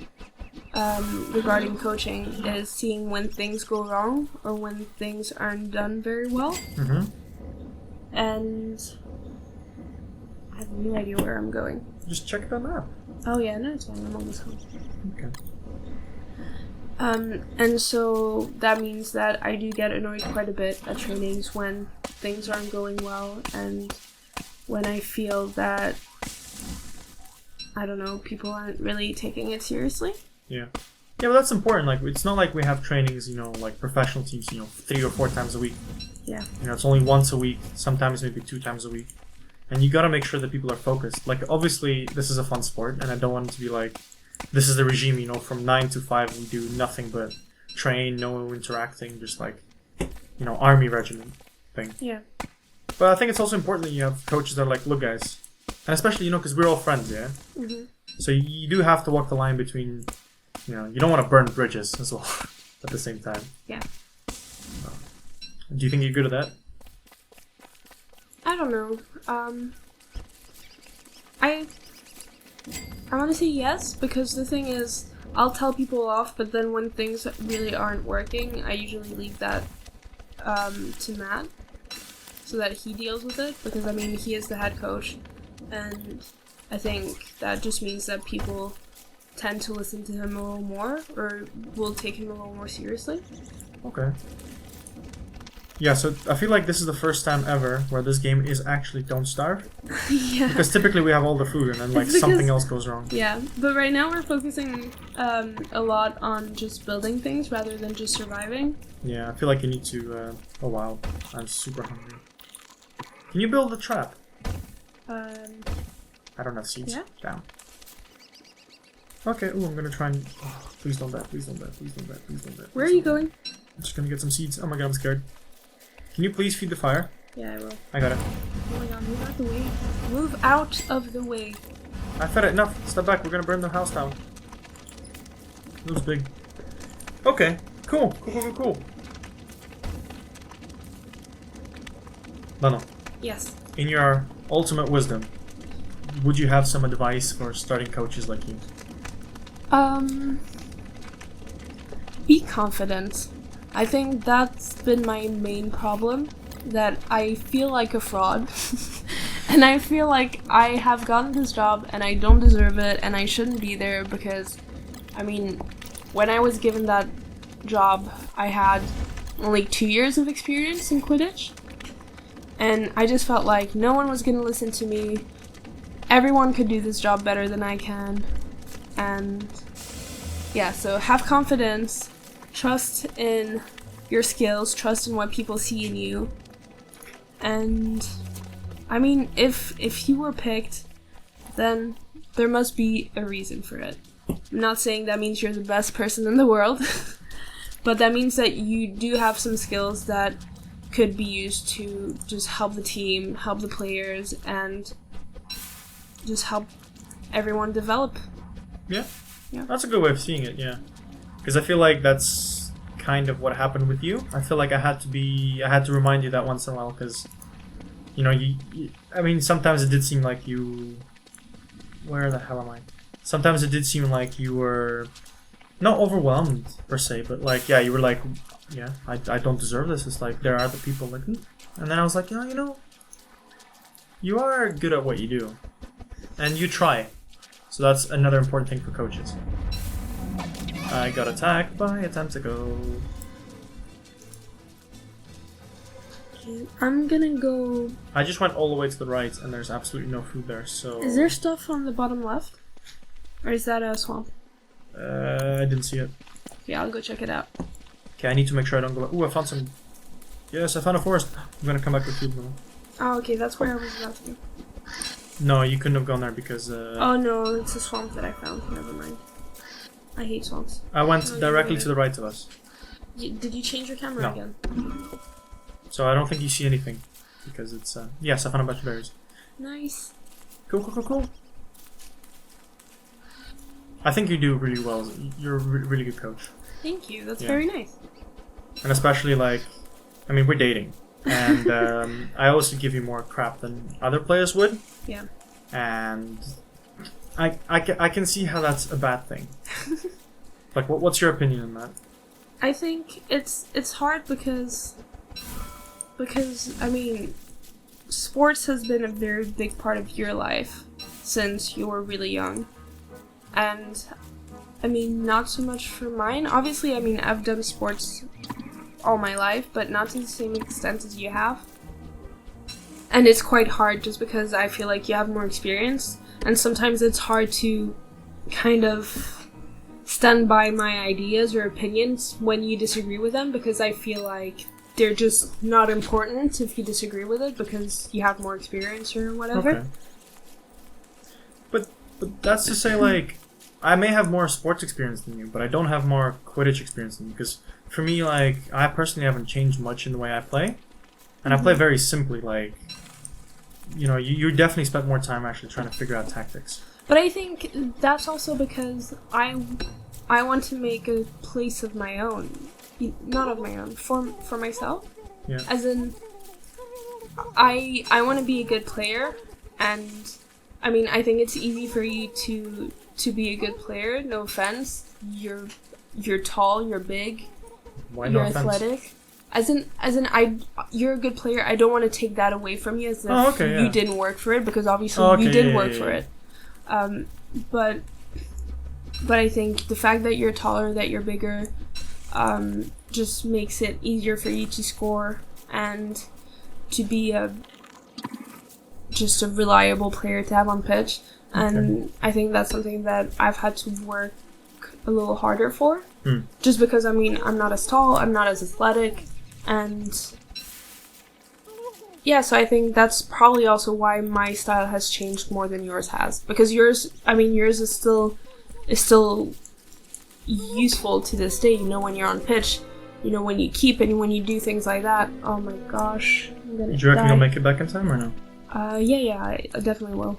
regarding coaching is seeing when things go wrong or when things aren't done very well. Mm-hmm. And I have no idea where I'm going. Just check the map. Oh yeah, no, it's fine. I'm almost home. Okay. And so that means that I do get annoyed quite a bit at trainings when things aren't going well and when I feel that, I don't know, people aren't really taking it seriously. Yeah. Yeah, but that's important. Like, it's not like we have trainings, like professional teams, 3 or 4 times a week. Yeah. It's only once a week, sometimes maybe 2 times a week. And you gotta make sure that people are focused. Like, obviously, this is a fun sport, and I don't want it to be like, this is the regime, from 9 to 5, we do nothing but train, no interacting, just like, army regiment thing. Yeah. But I think it's also important that you have coaches that are like, look, guys, and especially, because we're all friends, yeah? Mm-hmm. So you do have to walk the line between, you don't want to burn bridges as well at the same time. Yeah. Do you think you're good at that? I don't know. I want to say yes, because the thing is, I'll tell people off, but then when things really aren't working, I usually leave that to Matt, so that he deals with it, because I mean, he is the head coach, and I think that just means that people tend to listen to him a little more, or will take him a little more seriously. Okay. Yeah, so I feel like this is the first time ever where this game is actually Don't Starve. Yeah. Because typically we have all the food and then like something else goes wrong. Yeah, but right now we're focusing a lot on just building things rather than just surviving. Yeah, I feel like you need to... oh wow, I'm super hungry. Can you build a trap? I don't have seeds. Yeah. Down. Okay, ooh, I'm gonna try and... Oh, please don't die, please don't die, please don't die, please don't die. Where are you going? I'm just gonna get some seeds. Oh my god, I'm scared. Can you please feed the fire? Yeah, I will. I got it. Oh my god, move out the way. Move out of the way. I fed it. Enough. Step back. We're gonna burn the house down. It was big. Okay. Cool. Cool. Manon, Yes. in your ultimate wisdom, would you have some advice for starting coaches like you? Be confident. I think that's been my main problem, that I feel like a fraud. And I feel like I have gotten this job and I don't deserve it and I shouldn't be there because, I mean, when I was given that job, I had only 2 years of experience in Quidditch. And I just felt like no one was going to listen to me. Everyone could do this job better than I can. And yeah, so have confidence. Trust in your skills, trust in what people see in you. And I mean, if you were picked, then there must be a reason for it. I'm not saying that means you're the best person in the world, but that means that you do have some skills that could be used to just help the team, help the players, and just help everyone develop. Yeah. Yeah. That's a good way of seeing it, yeah. Because I feel like that's kind of what happened with you. I feel like I had to remind you that once in a while, because, you know, I mean, sometimes it did seem like you... Where the hell am I? Sometimes it did seem like you were not overwhelmed, per se, but like, yeah, you were like, yeah, I don't deserve this. It's like, there are other people like, and then I was like, you know, you are good at what you do, and you try. So that's another important thing for coaches. I got attacked by a tentacle. I'm gonna go... I just went all the way to the right, and there's absolutely no food there, so... Is there stuff on the bottom left? Or is that a swamp? I didn't see it. Yeah, I'll go check it out. Okay, I need to make sure I don't go back. Ooh, I found some... Yes, I found a forest. I'm gonna come back with food now. Oh, okay, that's where I was about to go. No, you couldn't have gone there because... Oh no, it's a swamp that I found. Never mind. I hate swamps. I went directly to the right of us. Did you change your camera No. again? So I don't think you see anything. Because it's... Yes, I found a bunch of berries. Nice. Cool. I think you do really well. You're a really good coach. Thank you, that's Yeah. very nice. And especially like... I mean, we're dating. And I also give you more crap than other players would. Yeah. And I can see how that's a bad thing. Like, what's your opinion on that? I think it's hard because I mean, sports has been a very big part of your life since you were really young. And I mean, not so much for mine. Obviously, I mean, I've done sports all my life, but not to the same extent as you have. And it's quite hard just because I feel like you have more experience, and sometimes it's hard to kind of stand by my ideas or opinions when you disagree with them, because I feel like they're just not important if you disagree with it because you have more experience or whatever. Okay. But that's to say, like, I may have more sports experience than you, but I don't have more Quidditch experience than you, because for me, like, I personally haven't changed much in the way I play, and I play very simply, like, you know, you definitely spent more time actually trying to figure out tactics. But I think that's also because I want to make a place of my own. Not of my own, for myself. Yeah. As in, I want to be a good player, and I mean, I think it's easy for you to be a good player. No offense, you're tall, you're big, Why you're no offense? athletic. You're a good player. I don't want to take that away from you as if you didn't work for it, because obviously you did work for it. But I think the fact that you're taller, that you're bigger, just makes it easier for you to score and to be just a reliable player to have on pitch. And I think that's something that I've had to work a little harder for. Just because, I mean, I'm not as tall, I'm not as athletic, and yeah, so I think that's probably also why my style has changed more than yours has. Because yours is still useful to this day, when you're on pitch, when you keep and when you do things like that. Oh my gosh, I'm gonna Do you reckon die. you'll make it back in time or no? Yeah, I definitely will.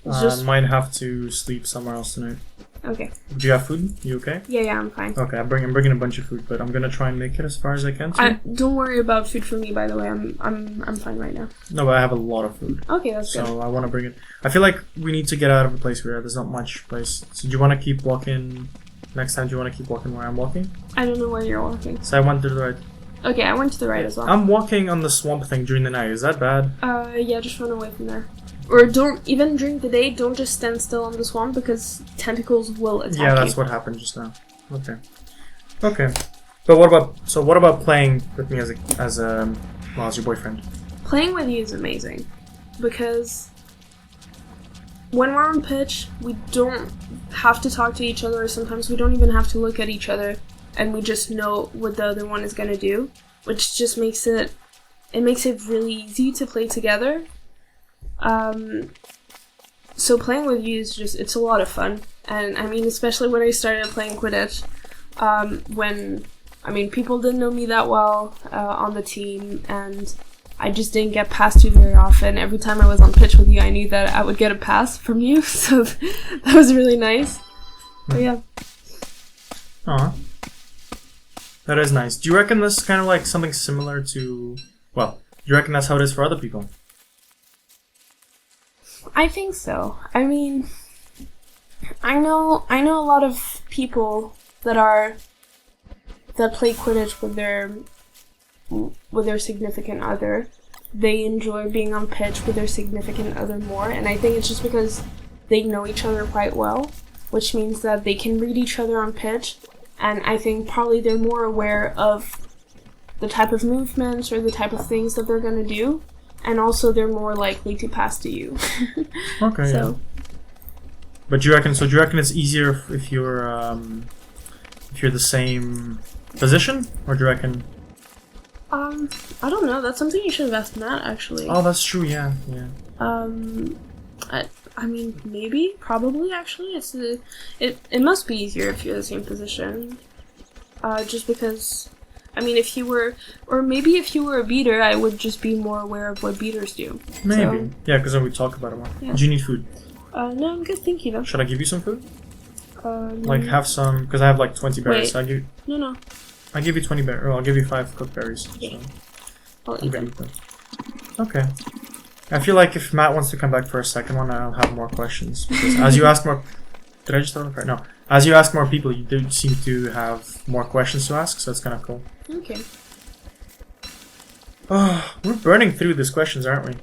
I might have to sleep somewhere else tonight. Okay. Do you have food? You okay? Yeah, I'm fine. Okay, I'm bringing a bunch of food, but I'm gonna try and make it as far as I can. Too. Don't worry about food for me, by the way. I'm fine right now. No, but I have a lot of food. Okay, that's good. So I want to bring it. I feel like we need to get out of a place where there's not much place. So do you want to keep walking? Next time, do you want to keep walking where I'm walking? I don't know where you're walking. So I went to the right. Okay, I went to the right as well. I'm walking on the swamp thing during the night. Is that bad? Yeah, just run away from there. Or don't, even during the day, don't just stand still on the swamp, because tentacles will attack you. Yeah, that's what happened just now. Okay. Okay. But what about playing with me as your boyfriend? Playing with you is amazing, because when we're on pitch, we don't have to talk to each other, or sometimes we don't even have to look at each other, and we just know what the other one is gonna do, which just makes it really easy to play together. So playing with you is it's a lot of fun, and I mean, especially when I started playing Quidditch, people didn't know me that well on the team, and I just didn't get past you very often. Every time I was on pitch with you, I knew that I would get a pass from you, so that was really nice. But yeah. Aw. That is nice. Do you reckon this is kind of like something similar to... Well, do you reckon that's how it is for other people? I think so. I mean, I know a lot of people that play Quidditch with their significant other. They enjoy being on pitch with their significant other more, and I think it's just because they know each other quite well, which means that they can read each other on pitch, and I think probably they're more aware of the type of movements or the type of things that they're gonna do. And also, they're more likely to pass to you. Okay, so. Yeah. But do you reckon it's easier if you're the same position, or do you reckon? I don't know. That's something you should have asked Matt, actually. Oh, that's true. Yeah. I mean, maybe, probably. Actually, it must be easier if you're the same position. Just because. I mean, if you were a beater, I would just be more aware of what beaters do. Maybe. So, Yeah, because then we talk about it more. Yeah. Do you need food? No, I'm good, thank you, though. Should I give you some food? No. Have some, because I have 20 berries. Wait. So No. I'll give you 20 berries, or I'll give you 5 cooked berries. Okay. So I'll you eat can them. eat them. Okay. I feel like if Matt wants to come back for a second one, I'll have more questions. Because as you ask more... Did I just throw the card? No. As you ask more people, you do seem to have more questions to ask, so it's kind of cool. Okay. Oh, we're burning through these questions, aren't we?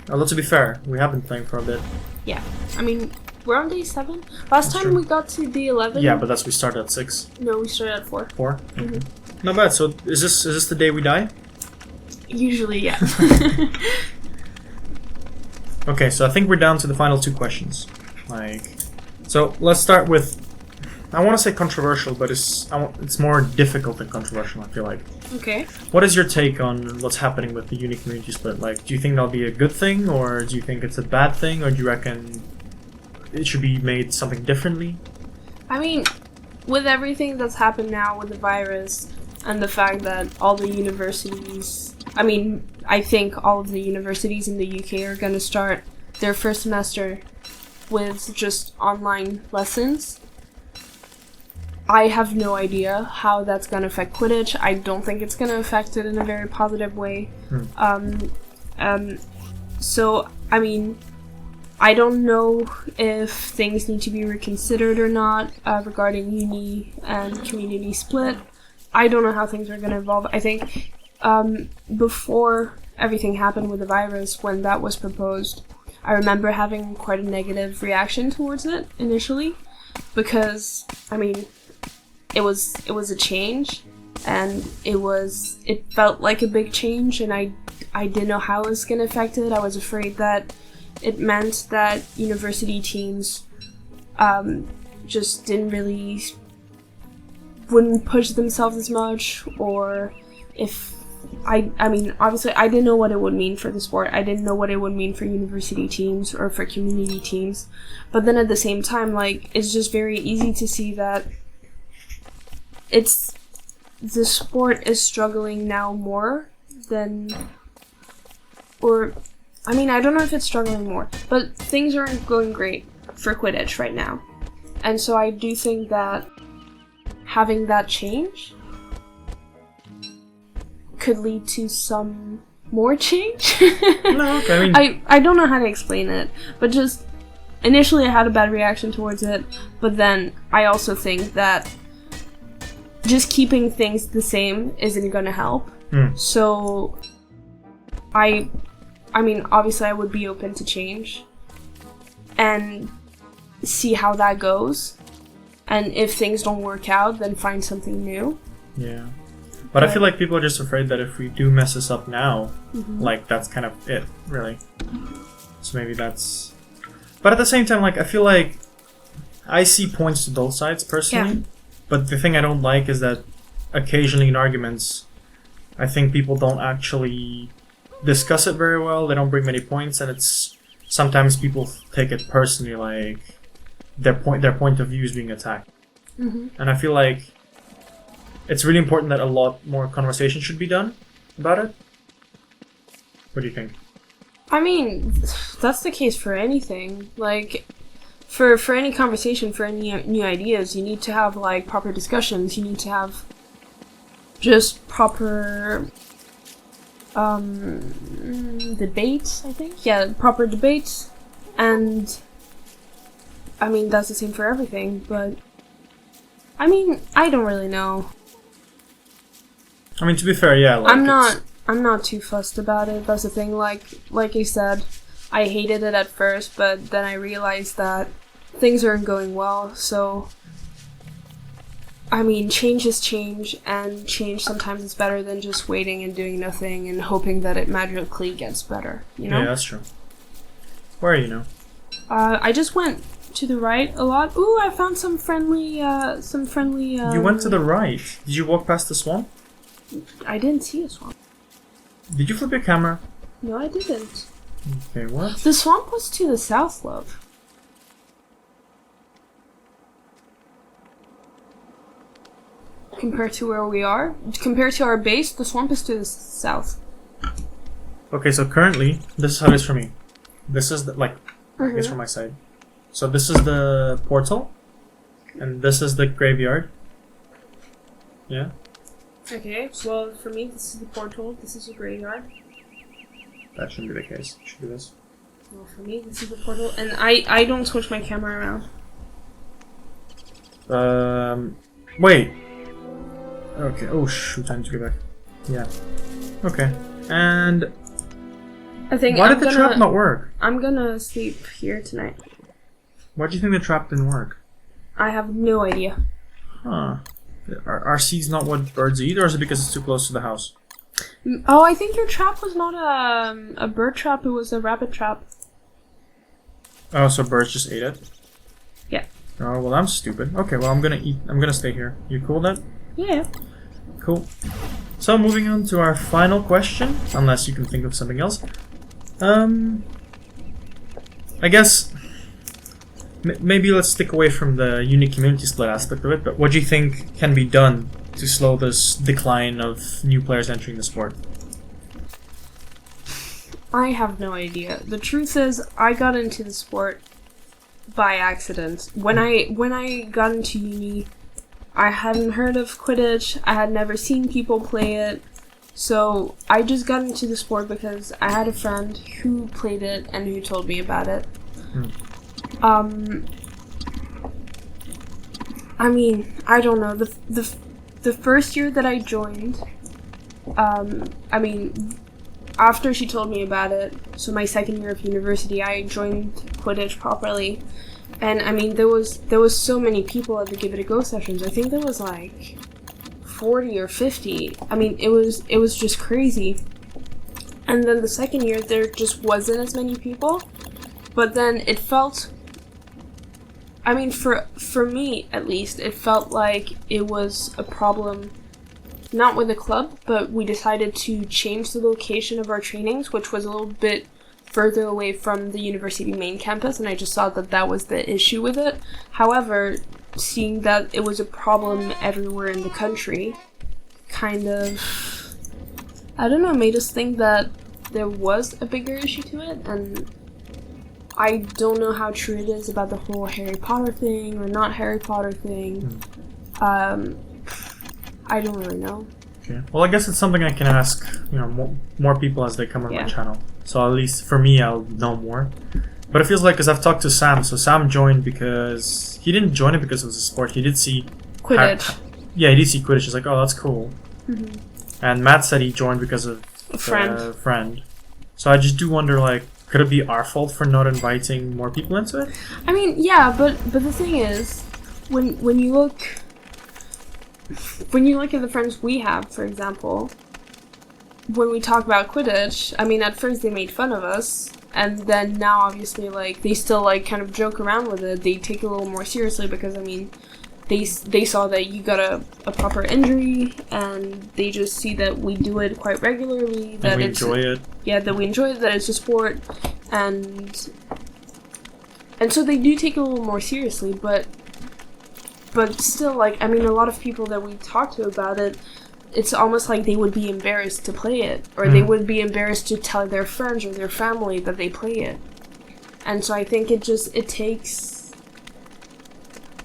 Although, to be fair, we have been playing for a bit. Yeah. I mean, we're on day 7. Last time true. we got to day 11. Yeah, but we started at 6. No, we started at 4. 4? Mm-hmm. Not bad. So, is this the day we die? Usually, yeah. Okay, so I think we're down to the final 2 questions. So let's start with... I want to say controversial, but it's more difficult than controversial, I feel like. Okay. What is your take on what's happening with the uni community split? Do you think that'll be a good thing, or do you think it's a bad thing, or do you reckon it should be made something differently? I mean, with everything that's happened now with the virus, and the fact that all the universities... I think all of the universities in the UK are going to start their first semester with just online lessons. I have no idea how that's going to affect Quidditch. I don't think it's going to affect it in a very positive way. So, I mean, I don't know if things need to be reconsidered or not regarding uni and community split. I don't know how things are going to evolve. I think before everything happened with the virus, when that was proposed, I remember having quite a negative reaction towards it initially, because, I mean, it was a change, and it felt like a big change, and I didn't know how it was going to affect it. I was afraid that it meant that university teams just wouldn't push themselves as much, or if I mean, obviously I didn't know what it would mean for the sport. I didn't know what it would mean for university teams or for community teams. But then at the same time, like, it's just very easy to see that the sport is struggling now more than, or, I mean, I don't know if it's struggling more, but things aren't going great for Quidditch right now. And so I do think that having that change could lead to some more change. No, okay, I mean, I don't know how to explain it, but just initially I had a bad reaction towards it, but then I also think that just keeping things the same isn't gonna help. So I mean, obviously I would be open to change and see how that goes, and if things don't work out, then find something new. Yeah. But I feel like people are just afraid that if we do mess this up now, like, that's kind of it, really. So maybe that's... But at the same time, like, I feel like I see points to both sides, personally. Yeah. But the thing I don't like is that occasionally in arguments, I think people don't actually discuss it very well. They don't bring many points, and it's... Sometimes people take it personally, like, their point of view is being attacked. And I feel like it's really important that a lot more conversation should be done about it. What do you think? I mean, that's the case for anything. Like, for any conversation, for any new ideas, you need to have, like, proper discussions. You need to have just proper debates, I think. Yeah, proper debates. And, I mean, that's the same for everything, but I mean, I don't really know. I mean, to be fair, yeah. Like, I'm not too fussed about it. That's the thing. Like I said, I hated it at first, but then I realized that things aren't going well. So, I mean, change is change, and change sometimes is better than just waiting and doing nothing and hoping that it magically gets better. You know? Yeah, that's true. Where are you now? I just went to the right a lot. Ooh, I found some friendly. You went to the right. Did you walk past the swamp? I didn't see a swamp. Did you flip your camera? No, I didn't. Okay, what? The swamp was to the south, love. Compared to where we are, compared to our base, the swamp is to the south. Okay, so currently, this is how it is for me. This is I guess from my side. So this is the portal, and this is the graveyard. Yeah. Okay, well, for me, this is the portal, this is the graveyard. That shouldn't be the case. It should be this. Well, for me, this is the portal, and I don't switch my camera around. Wait. Okay, oh shoot, time to get back. Yeah. Okay, and... I think why did the trap not work? I'm gonna sleep here tonight. Why do you think the trap didn't work? I have no idea. Huh. Are seeds not what birds eat, or is it because it's too close to the house? Oh, I think your trap was not a bird trap, it was a rabbit trap. Oh, so birds just ate it? Yeah. Oh, well, I'm stupid. Okay, well, I'm gonna stay here. You cool with that? Yeah. Cool. So, moving on to our final question, unless you can think of something else. I guess maybe let's stick away from the unique community split aspect of it, but what do you think can be done to slow this decline of new players entering the sport? I have no idea. The truth is, I got into the sport by accident. When I got into uni, I hadn't heard of Quidditch. I had never seen people play it. So I just got into the sport because I had a friend who played it and who told me about it. I mean, I don't know. The first year that I joined, I mean, after she told me about it, so my second year of university, I joined Quidditch properly. And I mean, there was so many people at the Give It a Go sessions. I think there was like 40 or 50. I mean, it was just crazy. And then the second year, there just wasn't as many people. But then it felt, I mean, for me at least, it felt like it was a problem, not with the club, but we decided to change the location of our trainings, which was a little bit further away from the university main campus, and I just thought that that was the issue with it. However, seeing that it was a problem everywhere in the country kind of, I don't know, made us think that there was a bigger issue to it, and I don't know how true it is about the whole Harry Potter thing or not Harry Potter thing. I don't really know. Okay. Well, I guess it's something I can ask, more people as they come on my channel. So at least for me, I'll know more. But it feels like, because I've talked to Sam, so Sam joined because he didn't join it because it was a sport. He did see Quidditch. He did see Quidditch. He's like, oh, that's cool. And Matt said he joined because of a friend. So I just do wonder, like, could it be our fault for not inviting more people into it? I mean, yeah, but the thing is, when you look at the friends we have, for example, when we talk about Quidditch, I mean, at first they made fun of us, and then now obviously, like, they still, like, kind of joke around with it. They take it a little more seriously because, I mean, they saw that you got a proper injury, and they just see that we do it quite regularly. That we enjoy it. Yeah, that we enjoy it, that it's a sport, and so they do take it a little more seriously, but still, like, I mean, a lot of people that we talk to about it, it's almost like they would be embarrassed to play it, or they would be embarrassed to tell their friends or their family that they play it. And so I think it takes,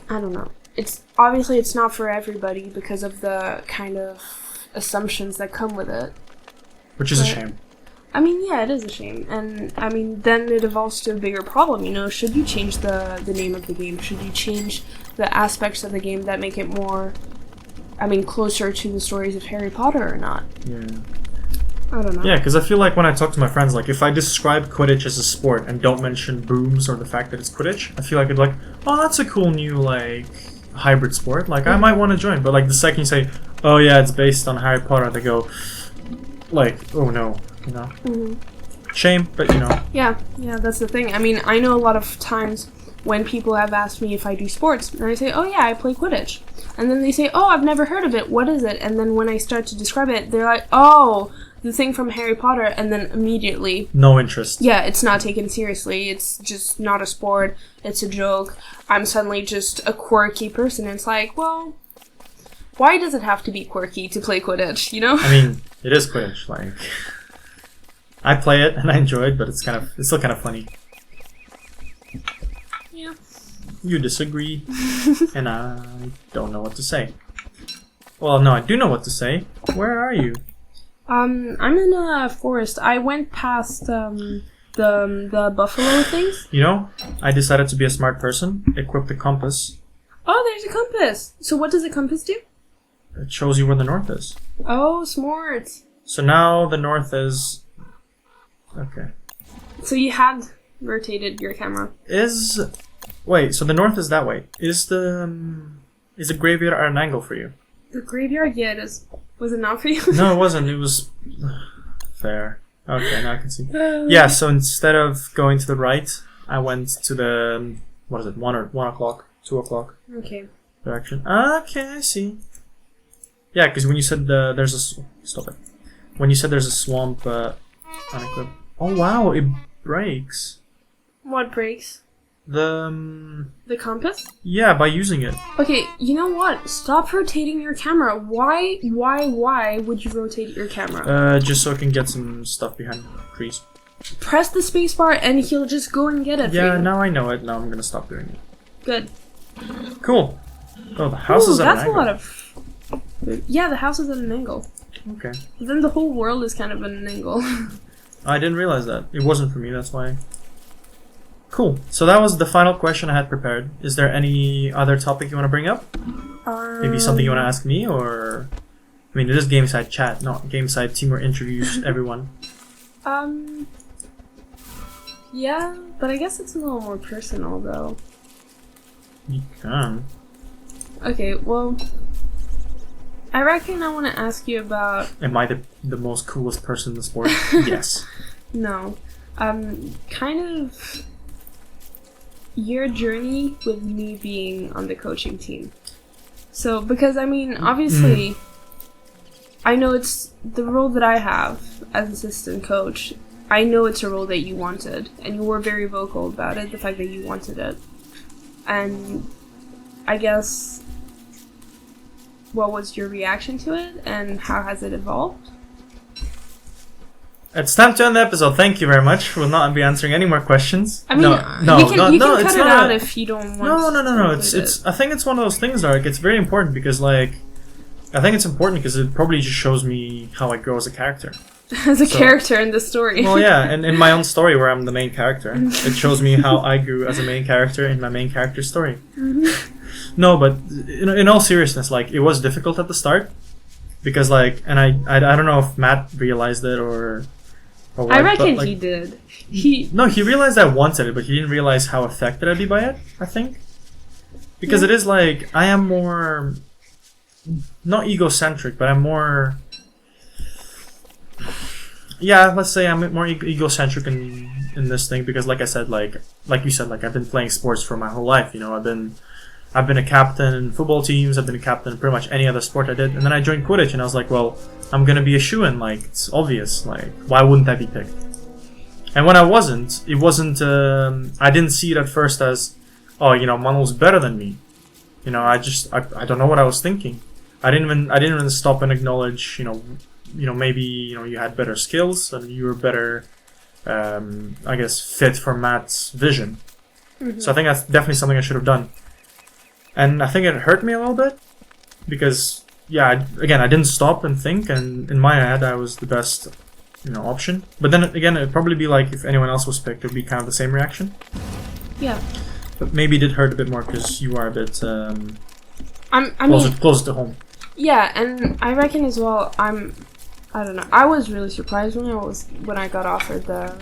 I don't know. It's obviously it's not for everybody because of the kind of assumptions that come with it. Which is a shame. I mean, yeah, it is a shame. And, I mean, then it evolves to a bigger problem, should you change the name of the game? Should you change the aspects of the game that make it more, I mean, closer to the stories of Harry Potter or not? Yeah. I don't know. Yeah, because I feel like when I talk to my friends, like, if I describe Quidditch as a sport and don't mention brooms or the fact that it's Quidditch, I feel like it's like, oh, that's a cool new, like, hybrid sport. Like, I might want to join. But, like, the second you say, oh, yeah, it's based on Harry Potter, they go, like, oh, no, Shame, but, Yeah, that's the thing. I mean, I know a lot of times when people have asked me if I do sports, and I say, oh, yeah, I play Quidditch. And then they say, oh, I've never heard of it. What is it? And then when I start to describe it, they're like, oh, the thing from Harry Potter, and then immediately... No interest. Yeah, it's not taken seriously. It's just not a sport. It's a joke. I'm suddenly just a quirky person. And it's like, well, why does it have to be quirky to play Quidditch, I mean, it is Quidditch. Like, I play it, and I enjoy it, but it's still kind of funny. Yeah. You disagree, and I don't know what to say. Well, no, I do know what to say. Where are you? I'm in a forest. I went past the buffalo things. I decided to be a smart person. Equipped a compass. Oh, there's a compass. So what does a compass do? It shows you where the north is. Oh, smart. So now the north is... Okay. So you had rotated your camera. Wait, so the north is that way. Is the graveyard at an angle for you? The graveyard? Yeah, it is. Was it not for you? No, it wasn't. It was... Fair. Okay, now I can see. Yeah, so instead of going to the right, I went to the... What is it? 1 o'clock? 2 o'clock? Okay. Direction. Okay, I see. Yeah, because when you said there's a... Stop it. When you said there's a swamp... unequipped. Oh, wow, it breaks. What breaks? The compass? Yeah, by using it. Okay, you know what? Stop rotating your camera. Why would you rotate your camera? Just so I can get some stuff behind trees. Press the spacebar and he'll just go and get it. Yeah, now I know it. Now I'm gonna stop doing it. Good. Cool. Oh, the house is at an that's angle. a lot of. Yeah, the house is at an angle. Okay. Then the whole world is kind of at an angle. I didn't realize that. It wasn't for me, that's why. Cool. So that was the final question I had prepared. Is there any other topic you want to bring up? Maybe something you want to ask me, or... I mean, it is Gameside chat, not Gameside team where introduce everyone. Yeah, but I guess it's a little more personal, though. You can. Okay, well... I reckon I want to ask you about... Am I the most coolest person in the sport? Yes. No. Kind of... your journey with me being on the coaching team. So, because, I mean, obviously... I know it's the role that I have as assistant coach. I know it's a role that you wanted, and you were very vocal about it, the fact that you wanted it. And I guess, what was your reaction to it, and how has it evolved? It's time to end the episode. Thank you very much. We'll not be answering any more questions. I mean, you can cut it out if you don't want No. It's. I think it's one of those things, Dark. It's very important because, like, I think it's important because it probably just shows me how I grow as a character. As a character in the story. Well, yeah, and in my own story where I'm the main character, it shows me how I grew as a main character in my main character story. No, but in all seriousness, like, it was difficult at the start because, like, and I don't know if Matt realized it or what, I reckon like, he did. He realized I wanted it, but he didn't realize how affected I'd be by it, I think. Because it is like, I am more, not egocentric, but I'm more, yeah, let's say I'm more egocentric in this thing because, like I said, like you said, like, I've been playing sports for my whole life, you know, I've been a captain in football teams, I've been a captain in pretty much any other sport I did, and then I joined Quidditch, and I was like, well, I'm gonna be a shoo-in, like, it's obvious, like, why wouldn't I be picked? And when I wasn't, it wasn't, I didn't see it at first as, oh, you know, Manon's better than me. You know, I don't know what I was thinking. I didn't even stop and acknowledge, you know, maybe, you know, you had better skills and you were better, I guess, fit for Matt's vision. So I think that's definitely something I should have done. And I think it hurt me a little bit because, yeah, I didn't stop and think, and in my head I was the best, you know, option. But then again, it'd probably be like if anyone else was picked, it'd be kind of the same reaction. Yeah. But maybe it did hurt a bit more because you are a bit closer to home. Yeah, and I reckon as well. I don't know. I was really surprised when I got offered the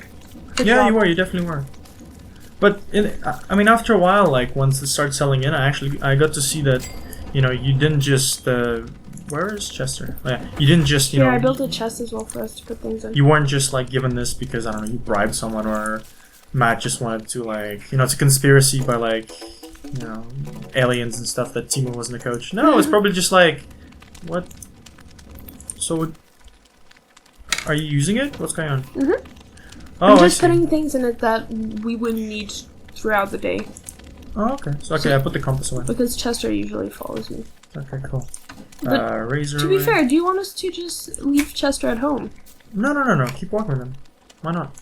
yeah, job. you were. You definitely were. But I mean, after a while, like once it started selling in, I got to see that, you know, you didn't just where is Chester? Oh, yeah, you didn't just, you know. Yeah, I built a chest as well for us to put things in. You weren't just like given this because, I don't know, you bribed someone or Matt just wanted to, like, you know, it's a conspiracy by, like, you know, aliens and stuff that Timo wasn't a coach. No, it's probably just like, what? So, are you using it? What's going on? I'm just putting things in it that we wouldn't need throughout the day. Oh, okay. So, I put the compass away. Because Chester usually follows me. Okay, cool. But razor. To be fair, do you want us to just leave Chester at home? No. Keep walking with him. Why not?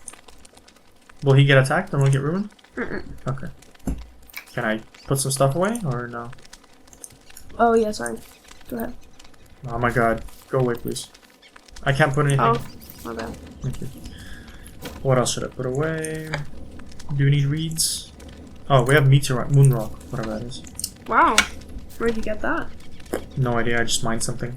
Will he get attacked and will get ruined? Okay. Can I put some stuff away or no? Oh, yeah, sorry. Go ahead. Oh my god. Go away, please. I can't put anything. Oh, my bad. Thank you. What else should I put away? Do we need reeds? Oh, we have meteorite, moon rock, whatever that is. Wow. Where'd you get that? No idea, I just mined something.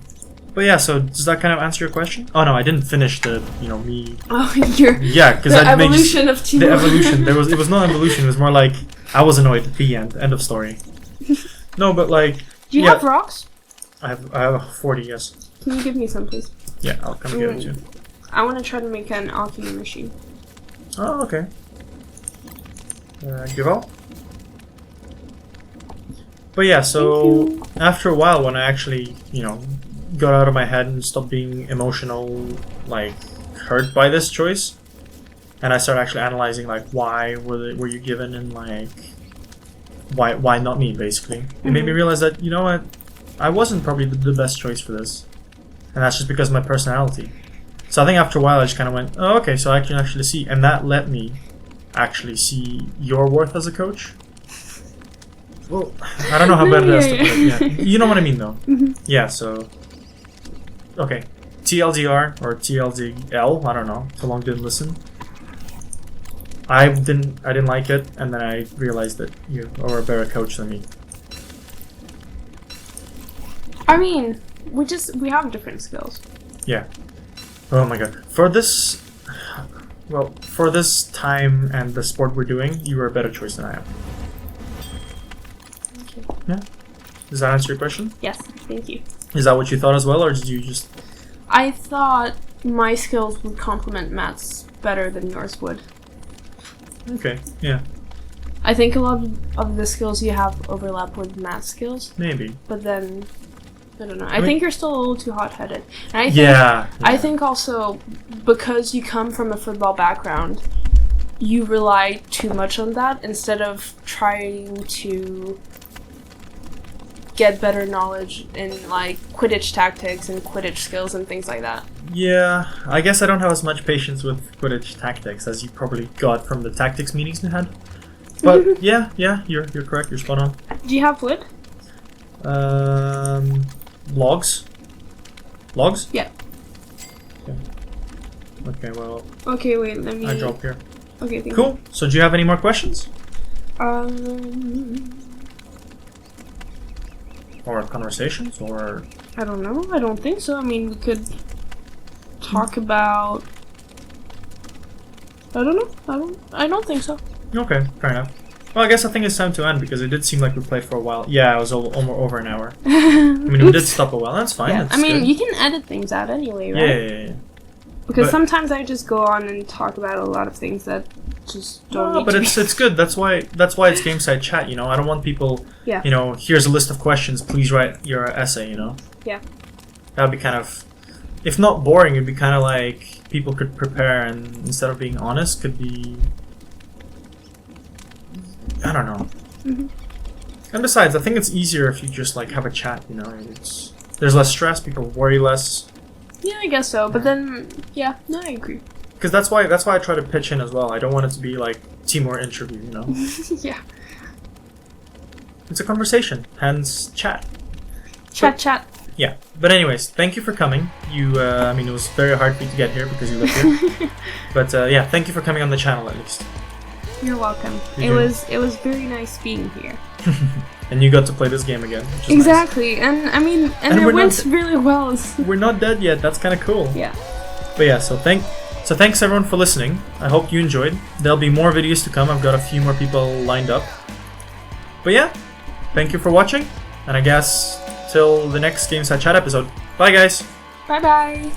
But yeah, so does that kind of answer your question? Oh no, I didn't finish the, you know, me. Oh, yeah, because the evolution of Timo. The evolution. It was not evolution. It was more like I was annoyed at the end. End of story. No, but like. Do you have rocks? I have 40. Yes. Can you give me some, please? Yeah, I'll come get it too. I want to try to make an alchemy machine. Oh, okay. Give up. But yeah, so after a while, when I actually, you know, got out of my head and stopped being emotional, like, hurt by this choice, and I started actually analyzing, like, why were you given, and, like, why not me, basically. It made me realize that, you know what, I wasn't probably the best choice for this, and that's just because of my personality. So I think after a while, I just kind of went, oh, okay, so I can actually see, and that let me actually see your worth as a coach. Well, I don't know how bad it is to put it. Yeah. You know what I mean, though. Mhm. Yeah, so... Okay. TLDR, or TLDL, I don't know. Too long didn't listen. I didn't like it, and then I realized that you are a better coach than me. I mean, we have different skills. Yeah. Oh my god. For this... Well, for this time and the sport we're doing, you are a better choice than I am. Okay. Yeah? Does that answer your question? Yes, thank you. Is that what you thought as well, or did you just... I thought my skills would complement Matt's better than yours would. Okay, yeah. I think a lot of the skills you have overlap with Matt's skills, Maybe. but then I don't know. I think you're still a little too hot-headed. And I think, Yeah. I think also because you come from a football background, you rely too much on that instead of trying to get better knowledge in like Quidditch tactics and Quidditch skills and things like that. Yeah, I guess I don't have as much patience with Quidditch tactics as you probably got from the tactics meetings we had. But yeah, you're correct. You're spot on. Do you have wood? Logs. Logs? Yeah. Okay. Well, Okay, wait. Let me. I drop here. Okay, thank Cool. So, do you have any more questions you. or conversations or? I don't know. I don't think so. I mean, we could talk about. I don't know. I don't think so. Okay, fair enough. Well, I guess I think it's time to end because it did seem like we played for a while. Yeah, it was almost over an hour. I mean, we did stop a while. That's fine. Yeah. That's I mean, good. you can edit things out anyway, right? Yeah. Because But- sometimes I just go on and talk about a lot of things that just don't No, need but to it's good. That's why it's Gameside chat. You know, I don't want people. Yeah. You know, here's a list of questions. Please write your essay. You know. Yeah. That'd be kind of, if not boring, it'd be kind of like people could prepare and instead of being honest, could be. I don't know. Mhm. And besides, I think it's easier if you just like have a chat. You know, there's less stress. People worry less. Yeah, I guess so. But then, yeah, no, I agree. Because that's why I try to pitch in as well. I don't want it to be like team or interview. You know, Yeah. it's a conversation. Hence, chat. Chat. Yeah, but anyways, thank you for coming. I mean, it was very hard for you to get here because you live here. But yeah, thank you for coming on the channel at least. You're welcome. You It was very nice being here. And you got to play this game again. Which is Exactly, and I mean, and we're it not went really well. Nice. We're not dead yet. That's kind of cool. Yeah. But yeah, so thanks everyone for listening. I hope you enjoyed. There'll be more videos to come. I've got a few more people lined up. But yeah, thank you for watching, and I guess till the next Gameside Chat episode. Bye guys. Bye bye.